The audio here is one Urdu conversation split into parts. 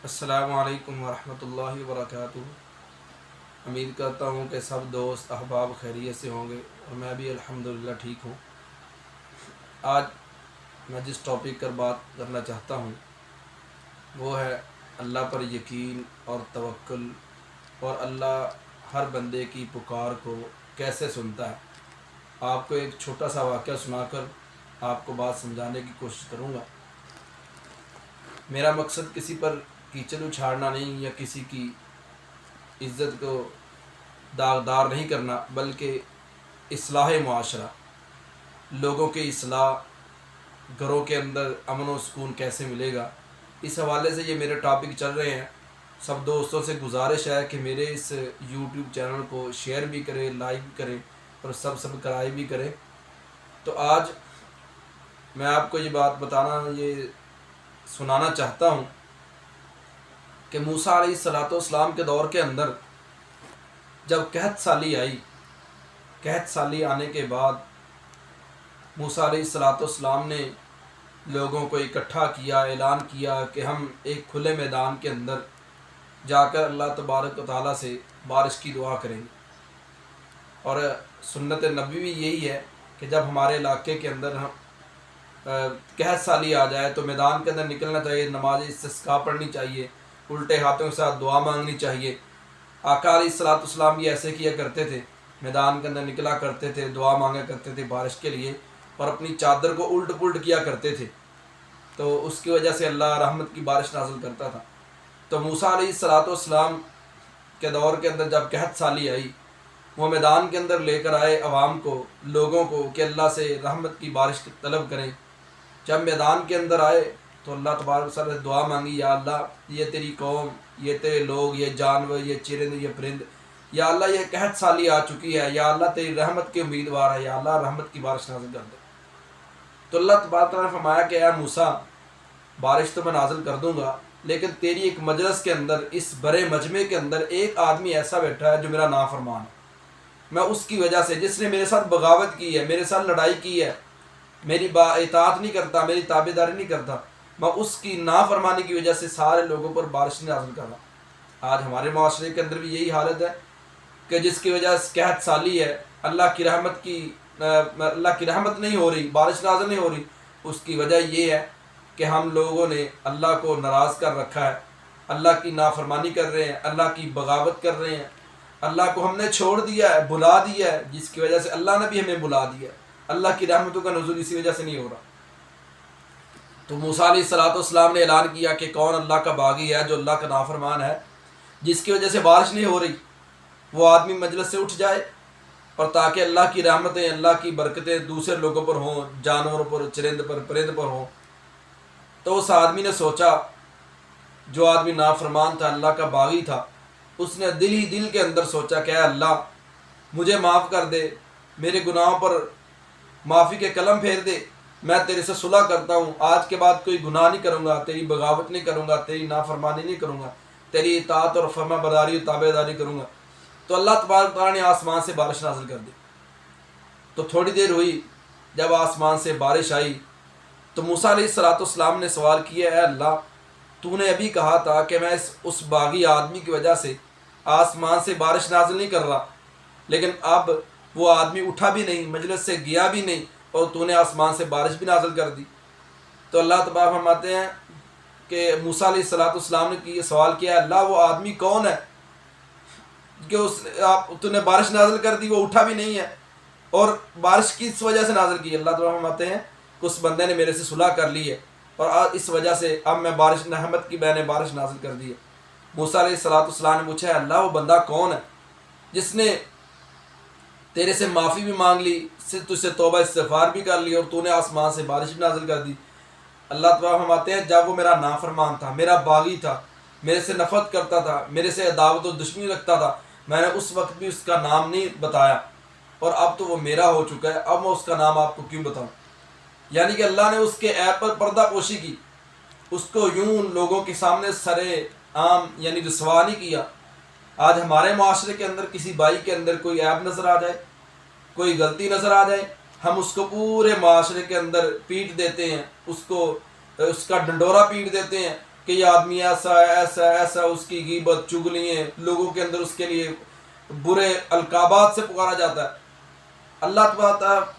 السلام علیکم ورحمۃ اللہ وبرکاتہ۔ امید کرتا ہوں کہ سب دوست احباب خیریت سے ہوں گے اور میں بھی الحمدللہ ٹھیک ہوں۔ آج میں جس ٹاپک پر بات کرنا چاہتا ہوں وہ ہے اللہ پر یقین اور توکل، اور اللہ ہر بندے کی پکار کو کیسے سنتا ہے۔ آپ کو ایک چھوٹا سا واقعہ سنا کر آپ کو بات سمجھانے کی کوشش کروں گا۔ میرا مقصد کسی پر کیچڑ اچھاڑنا نہیں یا کسی کی عزت کو داغدار نہیں کرنا، بلکہ اصلاح معاشرہ، لوگوں کی اصلاح، گھروں کے اندر امن و سکون کیسے ملے گا، اس حوالے سے یہ میرے ٹاپک چل رہے ہیں۔ سب دوستوں سے گزارش ہے کہ میرے اس یوٹیوب چینل کو شیئر بھی کریں، لائک بھی کریں اور سبسکرائب بھی کریں۔ تو آج میں آپ کو یہ سنانا چاہتا ہوں کہ موسیٰ علیہ السلام کے دور کے اندر جب قحط سالی آئی، قحط سالی آنے کے بعد موسیٰ علیہ السلام نے لوگوں کو اکٹھا کیا، اعلان کیا کہ ہم ایک کھلے میدان کے اندر جا کر اللہ تبارک و تعالیٰ سے بارش کی دعا کریں گے۔ اور سنت نبوی یہی ہے کہ جب ہمارے علاقے کے اندر قحط سالی آ جائے تو میدان کے اندر نکلنا چاہیے، نماز استسقاء پڑھنی چاہیے، الٹے ہاتھوں کے ساتھ دعا مانگنی چاہیے۔ آقا علیہ السلام بھی ایسے کیا کرتے تھے، میدان کے اندر نکلا کرتے تھے، دعا مانگا کرتے تھے بارش کے لیے، اور اپنی چادر کو الٹ پلٹ کیا کرتے تھے، تو اس کی وجہ سے اللہ رحمت کی بارش نازل کرتا تھا۔ تو موسیٰ علیہ السلام کے دور کے اندر جب قحط سالی آئی، وہ میدان کے اندر لے کر آئے عوام کو، لوگوں کو، کہ اللہ سے رحمت کی بارش کی طلب کریں۔ جب میدان کے اندر آئے تو اللہ تبارک و تعالیٰ سے دعا مانگی، یا اللہ یہ تیری قوم، یہ تیرے لوگ، یہ جانور، یہ چرند، یہ پرند، یا اللہ یہ قحط سالی آ چکی ہے، یا اللہ تیری رحمت کے امیدوار ہے، یا اللہ رحمت کی بارش نازل کر دے۔ تو اللہ تبارک و تعالیٰ نے فرمایا کہ اے موسیٰ، بارش تو میں نازل کر دوں گا، لیکن تیری ایک مجلس کے اندر، اس بڑے مجمع کے اندر ایک آدمی ایسا بیٹھا ہے جو میرا نافرمان ہے۔ میں اس کی وجہ سے، جس نے میرے ساتھ بغاوت کی ہے، میرے ساتھ لڑائی کی ہے، میری اطاعت نہیں کرتا، میری تابعداری نہیں کرتا، میں اس کی نافرمانی کی وجہ سے سارے لوگوں پر بارش نہیں نازل کر رہا۔ آج ہمارے معاشرے کے اندر بھی یہی حالت ہے کہ جس کی وجہ سے قحط سالی ہے، اللہ کی رحمت نہیں ہو رہی، بارش نازل نہیں ہو رہی، اس کی وجہ یہ ہے کہ ہم لوگوں نے اللہ کو ناراض کر رکھا ہے، اللہ کی نافرمانی کر رہے ہیں، اللہ کی بغاوت کر رہے ہیں، اللہ کو ہم نے چھوڑ دیا ہے، بھلا دیا ہے، جس کی وجہ سے اللہ نے بھی ہمیں بھلا دیا ہے۔ اللہ کی رحمتوں کا نزول اسی وجہ سے نہیں ہو رہا۔ تو موسیٰ علیہ السلام نے اعلان کیا کہ کون اللہ کا باغی ہے جو اللہ کا نافرمان ہے، جس کی وجہ سے بارش نہیں ہو رہی، وہ آدمی مجلس سے اٹھ جائے، اور تاکہ اللہ کی رحمتیں، اللہ کی برکتیں دوسرے لوگوں پر ہوں، جانوروں پر، چرند پر، پرند پر ہوں۔ تو اس آدمی نے سوچا، جو آدمی نافرمان تھا، اللہ کا باغی تھا، اس نے دل ہی دل کے اندر سوچا کہ اے اللہ مجھے معاف کر دے، میرے گناہوں پر معافی کے قلم پھیر دے، میں تیرے سے صلح کرتا ہوں، آج کے بعد کوئی گناہ نہیں کروں گا، تیری بغاوت نہیں کروں گا، تیری نافرمانی نہیں کروں گا، تیری اطاعت اور فرما برداری و تابع داری کروں گا۔ تو اللہ تبارک تعالیٰ نے آسمان سے بارش نازل کر دی۔ تو تھوڑی دیر ہوئی، جب آسمان سے بارش آئی تو موسیٰ علیہ السلام نے سوال کیا، اے اللہ تو نے ابھی کہا تھا کہ میں اس باغی آدمی کی وجہ سے آسمان سے بارش نازل نہیں کر رہا، لیکن اب وہ آدمی اٹھا بھی نہیں، مجلس سے گیا بھی نہیں، اور تو نے آسمان سے بارش بھی نازل کر دی۔ تو اللہ تبارک فرماتے ہیں کہ موسیٰ علیہ السلام نے یہ سوال کیا، اللہ وہ آدمی کون ہے کہ تو نے بارش نازل کر دی، وہ اٹھا بھی نہیں ہے، اور بارش کس وجہ سے نازل کی؟ اللہ تعالیٰ فرماتے ہیں کہ اس بندے نے میرے سے صلح کر لی ہے، اور اس وجہ سے اب میں رحمت کی میں نے بارش نازل کر دی ہے۔ موسیٰ علیہ السلام نے پوچھا، اللہ وہ بندہ کون ہے جس نے تیرے سے معافی بھی مانگ لی، تجھ سے توبہ استغفار بھی کر لی، اور تو نے آسمان سے بارش بھی نازل کر دی؟ اللہ تعالیٰ فرماتے ہیں جب وہ میرا نافرمان تھا، میرا باغی تھا، میرے سے نفرت کرتا تھا، میرے سے عداوت و دشمنی رکھتا تھا، میں نے اس وقت بھی اس کا نام نہیں بتایا، اور اب تو وہ میرا ہو چکا ہے، اب میں اس کا نام آپ کو کیوں بتاؤں؟ یعنی کہ اللہ نے اس کے عیب پر پردہ پوشی کی، اس کو یوں لوگوں کے سامنے سرے عام یعنی رسوا نہیں کیا۔ آج ہمارے معاشرے کے اندر کسی بھائی کے اندر کوئی عیب نظر آ جائے، کوئی غلطی نظر آ جائے، ہم اس کو پورے معاشرے کے اندر پیٹ دیتے ہیں، اس کا ڈنڈورا پیٹ دیتے ہیں، کہ یہ آدمی ایسا ہے ایسا ہے ایسا، اس کی غیبت چگلیاں، لوگوں کے اندر اس کے لیے برے القابات سے پکارا جاتا ہے۔ اللہ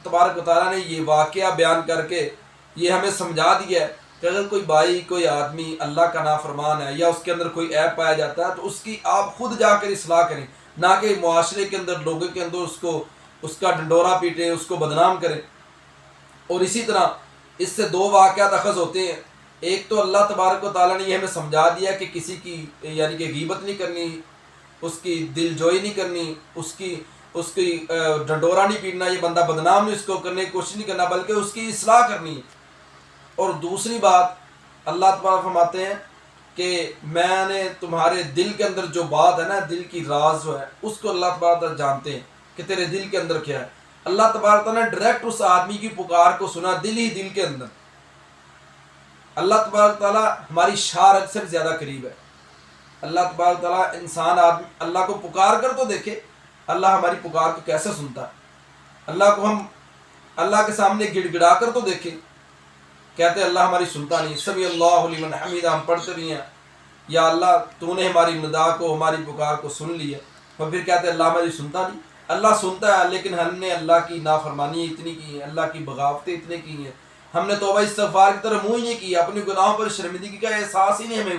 تبارک و تعالیٰ نے یہ واقعہ بیان کر کے یہ ہمیں سمجھا دیا ہے کہ اگر کوئی بھائی کوئی آدمی اللہ کا نافرمان ہے یا اس کے اندر کوئی عیب پایا جاتا ہے تو اس کی آپ خود جا کر اصلاح کریں، نہ کہ معاشرے کے اندر لوگوں کے اندر اس کا ڈنڈورا پیٹیں، اس کو بدنام کریں۔ اور اسی طرح اس سے دو واقعات اخذ ہوتے ہیں۔ ایک تو اللہ تبارک و تعالیٰ نے یہ ہمیں سمجھا دیا کہ کسی کی یعنی کہ غیبت نہیں کرنی، اس کی دل جوئی نہیں کرنی، اس کی ڈنڈورا نہیں پیٹنا، یہ بندہ بدنام نہیں اس کو کرنے کی کوشش نہیں کرنا، بلکہ اس کی اصلاح کرنی ہے۔ اور دوسری بات اللہ تبارک فرماتے ہیں کہ میں نے تمہارے دل کے اندر جو بات ہے نا، دل کی راز جو ہے اس کو اللہ تبارک تعالیٰ جانتے ہیں کہ تیرے دل کے اندر کیا ہے۔ اللہ تبارک تعالیٰ نے ڈائریکٹ اس آدمی کی پکار کو سنا دل ہی دل کے اندر۔ اللہ تبارک تعالیٰ ہماری شاہ رگ سے زیادہ قریب ہے۔ اللہ تبارک تعالیٰ انسان آدمی اللہ کو پکار کر تو دیکھے، اللہ ہماری پکار کو کیسے سنتا ہے۔ اللہ کو ہم اللہ کے سامنے گڑ گڑا کر تو دیکھے، کہتے ہیں اللہ ہماری سنتا نہیں۔ سمیع اللہ لمن حمیدہ ہم پڑھتے بھی ہیں، یا اللہ تو نے ہماری ندا کو ہماری پکار کو سن لیا، اور پھر کہتے ہیں اللہ ہماری سنتا نہیں۔ اللہ سنتا ہے، لیکن ہم نے اللہ کی نافرمانی اتنی کی ہیں، اللہ کی بغاوتیں اتنی کی ہیں، ہم نے توبہ استغفار کی طرف منہ ہی نہیں کیا، اپنے گناہوں پر شرمندگی کا احساس ہی نہیں ہمیں